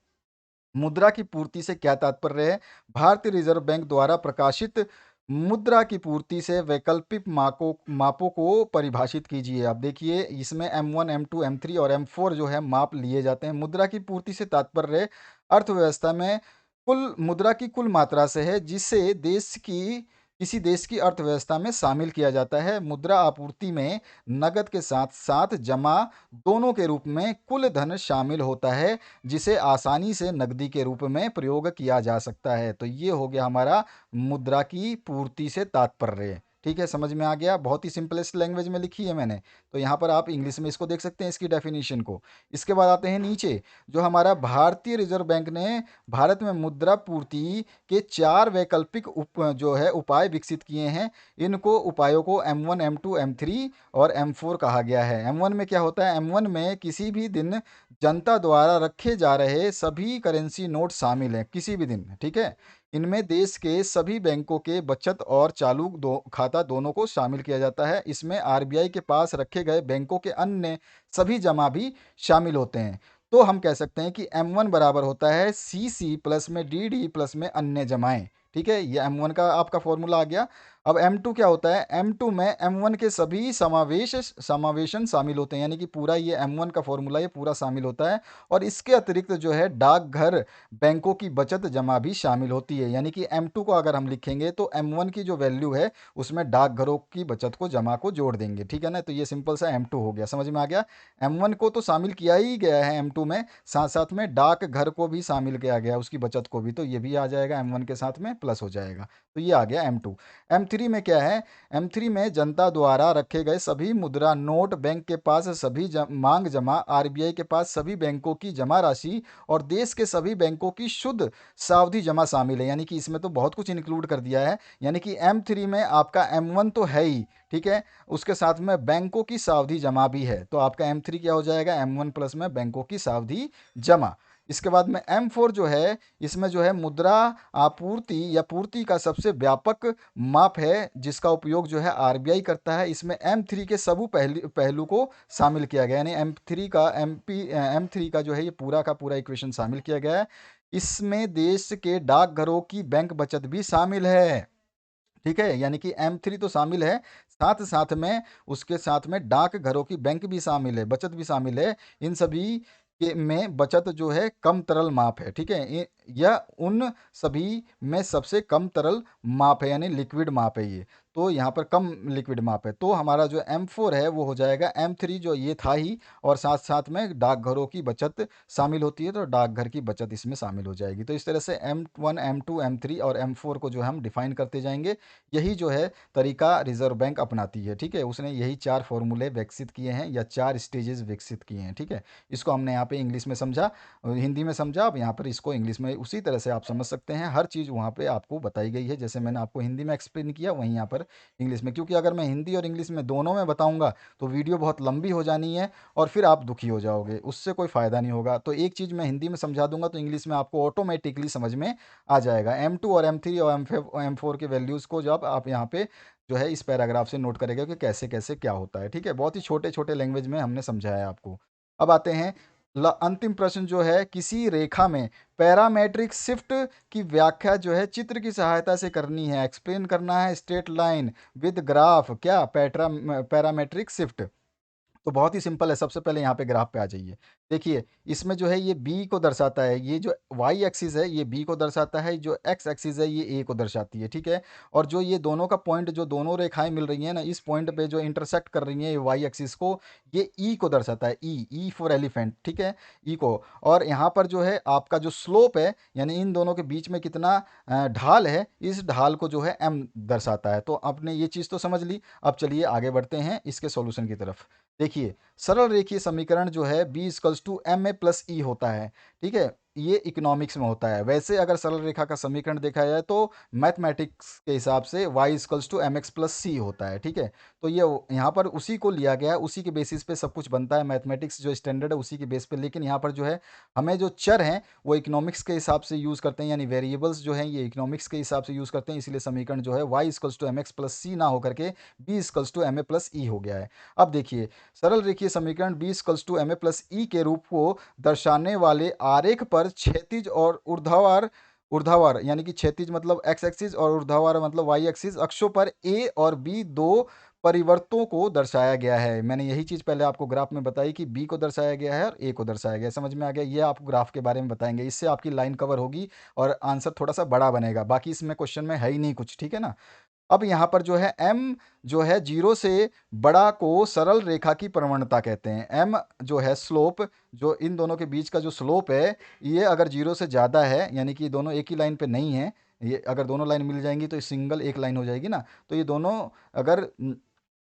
मुद्रा की पूर्ति से क्या तात्पर्य है? भारतीय रिजर्व बैंक द्वारा प्रकाशित मुद्रा की पूर्ति से वैकल्पिक मापों को परिभाषित कीजिए। अब देखिए इसमें M1, M2, M3 और M4 जो है माप लिए जाते हैं। मुद्रा की पूर्ति से तात्पर्य अर्थव्यवस्था में कुल मुद्रा की कुल मात्रा से है जिसे किसी देश की अर्थव्यवस्था में शामिल किया जाता है। मुद्रा आपूर्ति में नकद के साथ साथ जमा दोनों के रूप में कुल धन शामिल होता है जिसे आसानी से नकदी के रूप में प्रयोग किया जा सकता है। तो ये हो गया हमारा मुद्रा की पूर्ति से तात्पर्य। ठीक है, समझ में आ गया। बहुत ही सिंपलेस्ट लैंग्वेज में लिखी है मैंने। तो यहाँ पर आप इंग्लिश में इसको देख सकते हैं, इसकी डेफिनेशन को। इसके बाद आते हैं नीचे, जो हमारा भारतीय रिजर्व बैंक ने भारत में मुद्रा पूर्ति के 4 वैकल्पिक जो है उपाय विकसित किए हैं। इनको उपायों को M1, M2, M3 और M4 कहा गया है। M1 में क्या होता है? M1 में किसी भी दिन जनता द्वारा रखे जा रहे सभी करेंसी नोट शामिल हैं, किसी भी दिन। ठीक है, इनमें देश के सभी बैंकों के बचत और चालू खाता दोनों को शामिल किया जाता है। इसमें आरबीआई के पास रखे गए बैंकों के अन्य सभी जमा भी शामिल होते हैं। तो हम कह सकते हैं कि M1 बराबर होता है CC प्लस में DD प्लस में अन्य जमाएं। ठीक है, ये M1 का आपका फॉर्मूला आ गया। अब M2 क्या होता है? M2 में M1 के सभी समावेशन शामिल होते हैं, यानी कि पूरा ये M1 का फॉर्मूला ये पूरा शामिल होता है। और इसके अतिरिक्त जो है डाकघर बैंकों की बचत जमा भी शामिल होती है। यानी कि M2 को अगर हम लिखेंगे तो M1 की जो वैल्यू है उसमें डाकघरों की बचत को जमा को जोड़ देंगे। ठीक है ना, तो ये सिंपल सा M2 हो गया। समझ में आ गया? M1 को तो शामिल किया ही गया है M2 में, साथ साथ में डाकघर को भी शामिल किया गया, उसकी बचत को भी, तो ये भी आ जाएगा M1 के साथ में, प्लस हो जाएगा। तो ये आ गया M2। M3 में क्या है? M3 में जनता द्वारा रखे गए सभी मुद्रा नोट, बैंक के पास सभी मांग जमा, आरबीआई के पास सभी बैंकों की जमा राशि और देश के सभी बैंकों की शुद्ध सावधि जमा शामिल है। यानी कि इसमें तो बहुत कुछ इंक्लूड कर दिया है। यानी कि M3 में आपका M1 तो है ही, ठीक है, उसके साथ में बैंकों की सावधि जमा भी है। तो आपका M3 क्या हो जाएगा? M1 प्लस में बैंकों की सावधि जमा। इसके बाद में M4 जो है, इसमें जो है मुद्रा आपूर्ति या पूर्ति का सबसे व्यापक माप है जिसका उपयोग जो है आरबीआई करता है। इसमें M3 के सबू पहलू को शामिल किया गया, यानी M3 का जो है ये पूरा का पूरा इक्वेशन शामिल किया गया है। इसमें देश के डाकघरों की बैंक बचत भी शामिल है। ठीक है, यानी कि M3 तो शामिल है, साथ साथ में उसके साथ में डाकघरों की बैंक भी शामिल है, बचत भी शामिल है। इन सभी के में बचत जो है कम तरल माप है। ठीक है, यह उन सभी में सबसे कम तरल माप है, यानी लिक्विड माप है ये। तो यहाँ पर कम लिक्विड माप है, तो हमारा जो M4 है वो हो जाएगा M3, जो ये था ही, और साथ साथ में डाकघरों की बचत शामिल होती है, तो डाकघर की बचत इसमें शामिल हो जाएगी। तो इस तरह से M1, M2, M3 और M4 को जो हम डिफाइन करते जाएंगे। यही जो है तरीका रिजर्व बैंक अपनाती है, ठीक है। उसने यही 4 फॉर्मूले विकसित किए हैं या 4 स्टेजेस विकसित किए हैं, ठीक है। इसको हमने यहाँ पे इंग्लिश में समझा, हिंदी में समझा, अब यहाँ पर इसको इंग्लिश में उसी तरह से आप समझ सकते हैं। हर चीज़ वहाँ पे आपको बताई गई है, जैसे मैंने आपको हिंदी में एक्सप्लेन किया वहीं यहाँ पर इंग्लिश में, क्योंकि अगर मैं हिंदी और इंग्लिश में दोनों में बताऊँगा तो वीडियो बहुत लंबी हो जानी है और फिर आप दुखी हो जाओगे, उससे कोई फ़ायदा नहीं होगा। तो एक चीज़ मैं हिंदी में समझा दूंगा तो इंग्लिश में आपको ऑटोमेटिकली समझ में आ जाएगा। M2 और M3 और M4 के वैल्यूज़ को जब आप यहाँ पे जो है इस पैराग्राफ से नोट करेगा कि कैसे कैसे क्या होता है, ठीक है। बहुत ही छोटे छोटे लैंग्वेज में हमने समझाया है आपको। अब आते हैं अंतिम प्रश्न जो है, किसी रेखा में पैरामेट्रिक शिफ्ट की व्याख्या जो है चित्र की सहायता से करनी है। एक्सप्लेन करना है स्ट्रेट लाइन विद ग्राफ, क्या पैरामेट्रिक शिफ्ट। तो बहुत ही सिंपल है। सबसे पहले यहाँ पे ग्राफ पे आ जाइए। देखिए इसमें जो है ये बी को दर्शाता है, ये जो वाई एक्सिस है ये बी को दर्शाता है, जो एक्स एक्सिस है ये ए को दर्शाती है, ठीक है। और जो ये दोनों का पॉइंट, जो दोनों रेखाएं मिल रही हैं ना, इस पॉइंट पे जो इंटरसेक्ट कर रही हैं ये वाई एक्सिस को, ये ई को दर्शाता है। ई फॉर एलिफेंट, ठीक है, ई को। और यहाँ पर जो है आपका जो स्लोप है, यानी इन दोनों के बीच में कितना ढाल है, इस ढाल को जो है एम दर्शाता है। तो आपने ये चीज़ तो समझ ली। अब चलिए आगे बढ़ते हैं इसके सॉल्यूशन की तरफ। देखिए सरल रेखीय समीकरण जो है B equals to M A plus E होता है, ठीक है। ये इकोनॉमिक्स में होता है। वैसे अगर सरल रेखा का समीकरण देखा जाए तो मैथमेटिक्स के हिसाब से Y equals to M X plus C होता है, ठीक है। तो ये यहाँ पर उसी को लिया गया है, उसी के बेसिस पे सब कुछ बनता है। मैथमेटिक्स जो स्टैंडर्ड है उसी के बेस पे, लेकिन यहाँ पर जो है हमें जो चर हैं वो इकोनॉमिक्स के हिसाब से यूज़ करते हैं, यानी वेरिएबल्स जो हैं ये इकोनॉमिक्स के हिसाब से यूज़ करते हैं। इसलिए समीकरण जो है Y equals to M X plus C ना होकर के B equals to M A plus E हो गया है। अब देखिए सरल रेखीय समीकरण B equals to M A plus E के रूप को दर्शाने वाले आरेख पर क्षैतिज और ऊर्ध्वाधर, ऊर्ध्वाधर यानी कि क्षैतिज मतलब एक्स एक्सिस और ऊर्ध्वाधर मतलब वाई एक्सिस अक्षों पर ए और बी दो परिवर्तों को दर्शाया गया है। मैंने यही चीज़ पहले आपको ग्राफ में बताई कि बी को दर्शाया गया है और ए को दर्शाया गया है। समझ में आ गया। ये आपको ग्राफ के बारे में बताएंगे, इससे आपकी लाइन कवर होगी और आंसर थोड़ा सा बड़ा बनेगा। बाकी इसमें क्वेश्चन में है ही नहीं कुछ, ठीक है ना। अब यहाँ पर जो है m जो है 0 से बड़ा को सरल रेखा की प्रवणता कहते हैं। m जो है स्लोप, जो इन दोनों के बीच का जो स्लोप है, ये अगर 0 से ज़्यादा है, यानी कि दोनों एक ही लाइन पे नहीं है, ये अगर दोनों लाइन मिल जाएंगी तो सिंगल एक लाइन हो जाएगी ना। तो ये दोनों अगर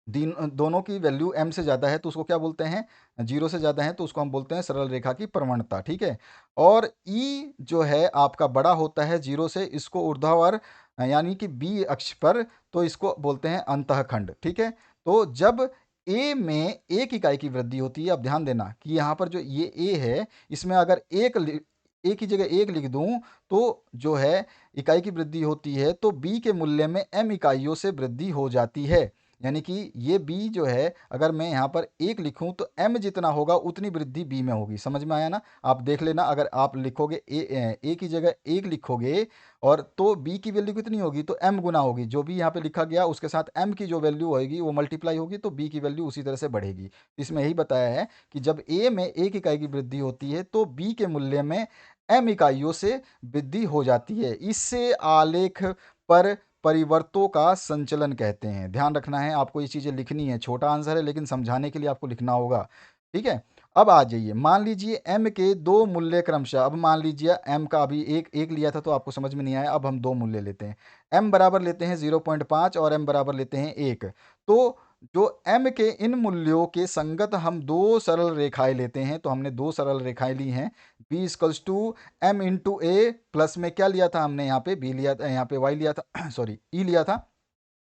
दोनों की वैल्यू m से ज़्यादा है तो उसको क्या बोलते हैं, 0 से ज़्यादा है तो उसको हम बोलते हैं सरल रेखा की प्रवणता, ठीक है। और e जो है आपका बड़ा होता है 0 से, इसको ऊर्ध्वाधर यानी कि बी अक्ष पर, तो इसको बोलते हैं अंतःखंड, ठीक है। तो जब ए में एक इकाई की वृद्धि होती है, अब ध्यान देना कि यहाँ पर जो ये ए है इसमें अगर एक की जगह एक लिख दूं तो जो है इकाई की वृद्धि होती है, तो बी के मूल्य में m इकाइयों से वृद्धि हो जाती है। यानी कि ये b जो है अगर मैं यहाँ पर एक लिखूं तो m जितना होगा उतनी वृद्धि b में होगी। समझ में आया ना। आप देख लेना, अगर आप लिखोगे a की जगह एक लिखोगे और तो b की वैल्यू कितनी होगी, तो m गुना होगी। जो भी यहाँ पे लिखा गया उसके साथ m की जो वैल्यू होगी वो मल्टीप्लाई होगी, तो b की वैल्यू उसी तरह से बढ़ेगी। इसमें यही बताया है कि जब a में एक इकाई की वृद्धि होती है तो b के मूल्य में m इकाइयों से वृद्धि हो जाती है। इससे आलेख पर परिवर्तों का संचलन कहते हैं। ध्यान रखना है आपको, ये चीज़ें लिखनी है। छोटा आंसर है लेकिन समझाने के लिए आपको लिखना होगा, ठीक है। अब आ जाइए, मान लीजिए m के दो मूल्य क्रमशः। अब मान लीजिए m का अभी एक एक लिया था तो आपको समझ में नहीं आया, अब हम दो मूल्य लेते हैं। m बराबर लेते हैं 0.5 और m बराबर लेते हैं 1। तो जो m के इन मूल्यों के संगत हम दो सरल रेखाएं लेते हैं, तो हमने दो सरल रेखाएं ली हैं। b equals to m into a, plus में क्या लिया था हमने, यहाँ पे b लिया था, यहाँ पे y लिया था सॉरी e लिया था,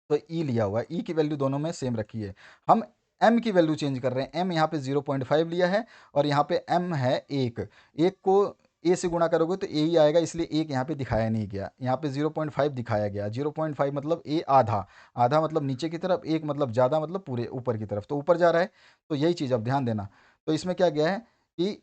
तो e लिया हुआ है। e की वैल्यू दोनों में सेम रखी है। हम m की वैल्यू चेंज कर रहे हैं। m यहाँ पे 0.5 लिया है और यहाँ पे m है 1। एक को a से गुणा करोगे तो a ही आएगा, इसलिए एक यहाँ पे दिखाया नहीं गया। यहाँ पे 0.5 दिखाया गया। 0.5 मतलब a आधा, आधा मतलब नीचे की तरफ, एक मतलब ज़्यादा मतलब पूरे ऊपर की तरफ, तो ऊपर जा रहा है। तो यही चीज़ अब ध्यान देना। तो इसमें क्या गया है कि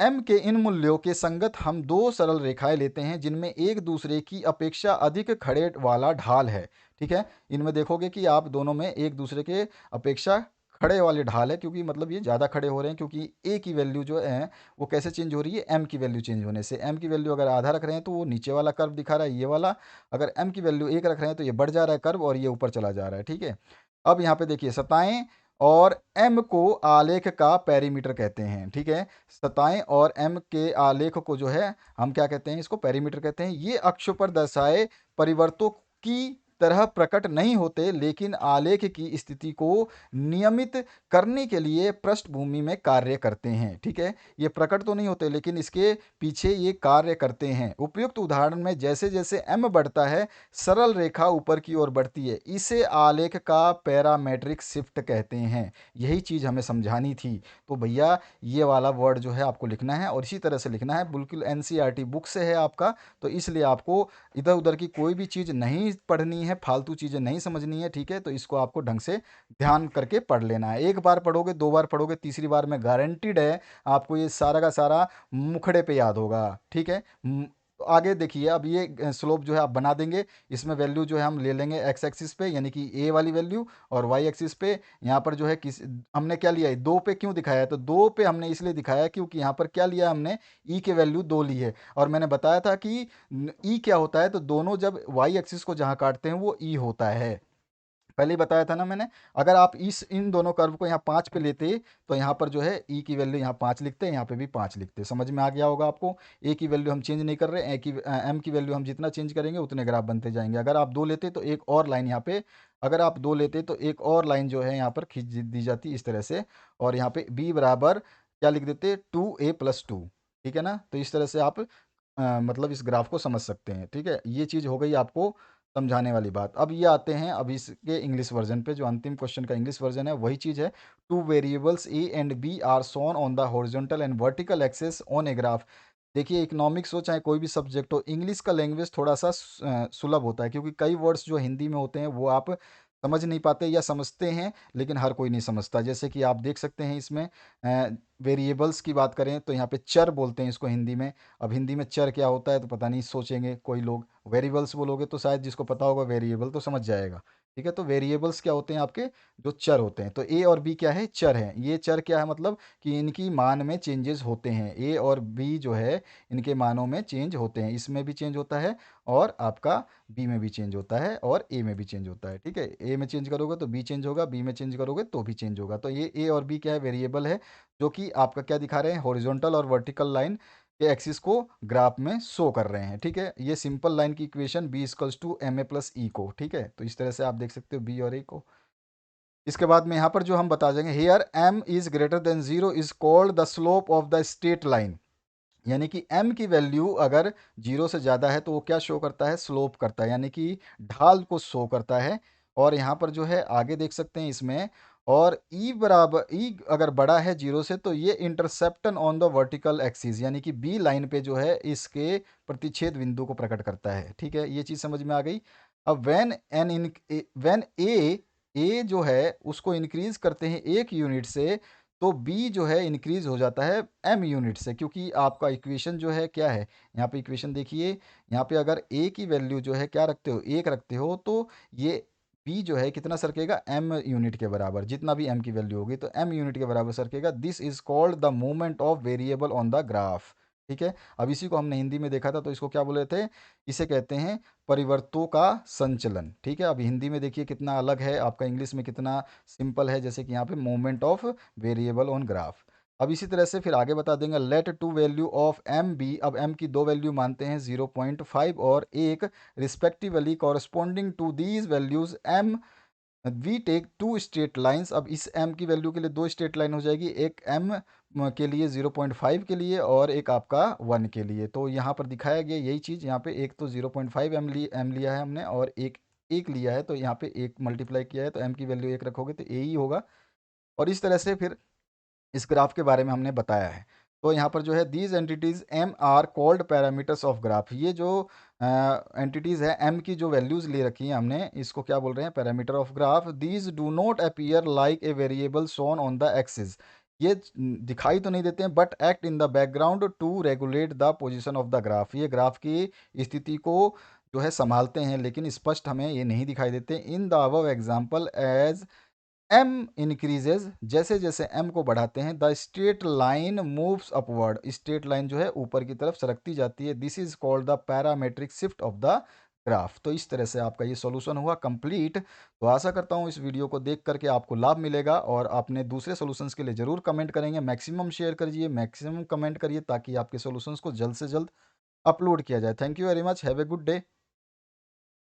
m के इन मूल्यों के संगत हम दो सरल रेखाएं लेते हैं जिनमें एक दूसरे की अपेक्षा अधिक खड़े वाला ढाल है, ठीक है। इनमें देखोगे कि आप दोनों में एक दूसरे के अपेक्षा खड़े वाले ढाल है, क्योंकि मतलब ये ज़्यादा खड़े हो रहे हैं, क्योंकि ए की वैल्यू जो है वो कैसे चेंज हो रही है, एम की वैल्यू चेंज होने से। एम की वैल्यू अगर आधा रख रहे हैं तो वो नीचे वाला कर्व दिखा रहा है ये वाला, अगर एम की वैल्यू एक रख रहे हैं तो ये बढ़ जा रहा है कर्व और ये ऊपर चला जा रहा है, ठीक है। अब यहाँ पे देखिए सतहें और एम को आलेख का पेरीमीटर कहते हैं, ठीक है। सतहें और एम के आलेख को जो है हम क्या कहते हैं, इसको पेरीमीटर कहते हैं। ये अक्ष पर दर्शाए परिवर्तों की तरह प्रकट नहीं होते, लेकिन आलेख की स्थिति को नियमित करने के लिए पृष्ठभूमि में कार्य करते हैं, ठीक है। ये प्रकट तो नहीं होते, लेकिन इसके पीछे ये कार्य करते हैं। उपयुक्त उदाहरण में जैसे जैसे एम बढ़ता है, सरल रेखा ऊपर की ओर बढ़ती है, इसे आलेख का पैरामेट्रिक शिफ्ट कहते हैं। यही चीज़ हमें समझानी थी। तो भैया ये वाला वर्ड जो है आपको लिखना है और इसी तरह से लिखना है, बिल्कुल एनसीईआरटी बुक से है आपका, तो इसलिए आपको इधर उधर की कोई भी चीज़ नहीं पढ़नी है, फालतू चीज़ें नहीं समझनी है, ठीक है। तो इसको आपको ढंग से ध्यान करके पढ़ लेना है। एक बार पढ़ोगे, दो बार पढ़ोगे, तीसरी बार में गारंटीड है आपको ये सारा का सारा मुखड़े पे याद होगा, ठीक है। तो आगे देखिए, अब ये स्लोप जो है आप बना देंगे। इसमें वैल्यू जो है हम ले लेंगे एक्स एक्सिस पे, यानी कि ए वाली वैल्यू, और वाई एक्सिस पे यहाँ पर जो है किस हमने क्या लिया है, दो पे क्यों दिखाया है, तो दो पे हमने इसलिए दिखाया है क्योंकि यहाँ पर क्या लिया है हमने, ई के वैल्यू दो ली है। और मैंने बताया था कि ई क्या होता है, तो दोनों जब वाई एक्सिस को जहाँ काटते हैं वो ई होता है। पहले ही बताया था ना मैंने। अगर आप इस इन दोनों कर्व को यहाँ 5 पे लेते, तो यहाँ पर जो है ई की वैल्यू यहाँ 5 लिखते, यहाँ पे भी 5 लिखते। समझ में आ गया होगा आपको। ए की वैल्यू हम चेंज नहीं कर रहे, एम की वैल्यू हम जितना चेंज करेंगे उतने ग्राफ बनते जाएंगे। अगर आप दो लेते तो एक और लाइन यहाँ पे, अगर आप दो लेते तो एक और लाइन जो है यहाँ पर खींच दी जाती इस तरह से, और यहाँ पे बी बराबर क्या लिख देते, 2a+2, ठीक है ना। तो इस तरह से आप मतलब इस ग्राफ को समझ सकते हैं, ठीक है। ये चीज़ हो गई आपको समझाने वाली बात। अब ये आते हैं अब इसके इंग्लिश वर्जन पे, जो अंतिम क्वेश्चन का इंग्लिश वर्जन है वही चीज़ है। Two variables a and b are shown on the horizontal and vertical axes on a graph. देखिए, इकोनॉमिक्स हो चाहे कोई भी सब्जेक्ट हो, इंग्लिश का लैंग्वेज थोड़ा सा सुलभ होता है, क्योंकि कई वर्ड्स जो हिंदी में होते हैं वो आप समझ नहीं पाते, या समझते हैं लेकिन हर कोई नहीं समझता। जैसे कि आप देख सकते हैं इसमें वेरिएबल्स की बात करें तो यहाँ पे चर बोलते हैं इसको हिंदी में। अब हिंदी में चर क्या होता है तो पता नहीं सोचेंगे कोई लोग, वेरिएबल्स बोलोगे तो शायद जिसको पता होगा वेरिएबल तो समझ जाएगा, ठीक है। तो वेरिएबल्स क्या होते हैं आपके, जो चर होते हैं। तो ए और बी क्या है, चर है। ये चर क्या है, मतलब कि इनकी मान में चेंजेस होते हैं। ए और बी जो है इनके मानों में चेंज होते हैं, इसमें भी चेंज होता है और आपका बी में भी चेंज होता है और ए में भी चेंज होता है, ठीक है। ए में चेंज करोगे तो बी चेंज होगा, बी में चेंज करोगे तो भी चेंज होगा। तो ये ए और बी क्या है, वेरिएबल है, जो कि आपका क्या दिखा रहे हैं, हॉरिजॉन्टल और वर्टिकल लाइन के एक्सिस को ग्राफ में शो कर रहे हैं, ठीक है। ये सिंपल लाइन की equation B equals to M A plus E को, ठीक है। तो इस तरह से आप देख सकते हो बी और ए को। इसके बाद में यहाँ पर जो हम बता देंगे, here m is greater than zero is called the slope of the straight line. यानी कि m की वैल्यू अगर जीरो से ज़्यादा है तो वो क्या शो करता है, स्लोप करता है, यानी कि ढाल को शो करता है। और यहाँ पर जो है आगे देख सकते हैं इसमें, और e बराबर e अगर बड़ा है जीरो से तो ये इंटरसेप्टन ऑन द वर्टिकल एक्सिस, यानी कि बी लाइन पे जो है इसके प्रतिच्छेद बिंदु को प्रकट करता है, ठीक है। ये चीज़ समझ में आ गई। अब व्हेन ए जो है उसको इंक्रीज करते हैं एक यूनिट से, तो बी जो है इंक्रीज हो जाता है एम यूनिट से, क्योंकि आपका इक्वेशन जो है क्या है, यहाँ पे इक्वेशन देखिए, यहाँ पे अगर ए की वैल्यू जो है क्या रखते हो, एक रखते हो, तो ये बी जो है कितना सरकेगा, एम यूनिट के बराबर। जितना भी एम की वैल्यू होगी तो एम यूनिट के बराबर सरकेगा। This is called the movement of variable on the graph, ठीक है। अब इसी को हमने हिंदी में देखा था, तो इसको क्या बोले थे, इसे कहते हैं परिवर्तों का संचलन, ठीक है। अब हिंदी में देखिए कितना अलग है, आपका इंग्लिश में कितना सिंपल है, जैसे कि यहाँ पे movement of variable on graph. अब इसी तरह से फिर आगे बता देंगे, let two value of M B. अब एम की दो वैल्यू मानते हैं 0.5 और एक, respectively corresponding to these values M we take two straight lines. अब इस m की वैल्यू के लिए दो स्ट्रेट लाइन हो जाएगी, एक m के लिए 0.5 के लिए और एक आपका 1 के लिए। तो यहाँ पर दिखाया गया यही चीज़, यहाँ पे एक तो 0.5 m लिया है हमने और एक एक लिया है, तो यहाँ पे एक मल्टीप्लाई किया है, तो m की वैल्यू एक रखोगे तो a ही होगा। और इस तरह से फिर इस ग्राफ के बारे में हमने बताया है। तो यहाँ पर जो है these entities M are called parameters of graph. ये जो एंटिटीज है एम की जो वैल्यूज ले रखी है हमने, इसको क्या बोल रहे हैं, parameter of graph. These do not appear like a variable shown on the axis. ये दिखाई तो नहीं देते हैं, but act in the background to regulate the position of the graph. ये ग्राफ की स्थिति को जो है संभालते हैं, लेकिन स्पष्ट हमें ये नहीं दिखाई देते। In the above example as M increases, जैसे जैसे एम को बढ़ाते हैं, the straight line moves upward, straight line जो है ऊपर की तरफ सरकती जाती है। This is called the parametric shift of the graph. तो इस तरह से आपका ये सॉल्यूशन हुआ कंप्लीट। तो आशा करता हूँ इस वीडियो को देख करके आपको लाभ मिलेगा और आपने दूसरे सॉल्यूशंस के लिए ज़रूर कमेंट करेंगे। मैक्सिमम शेयर करिए, मैक्सिमम कमेंट करिए ताकि आपके सॉल्यूशंस को जल्द से जल्द अपलोड किया जाए। Thank you very much, have a good day.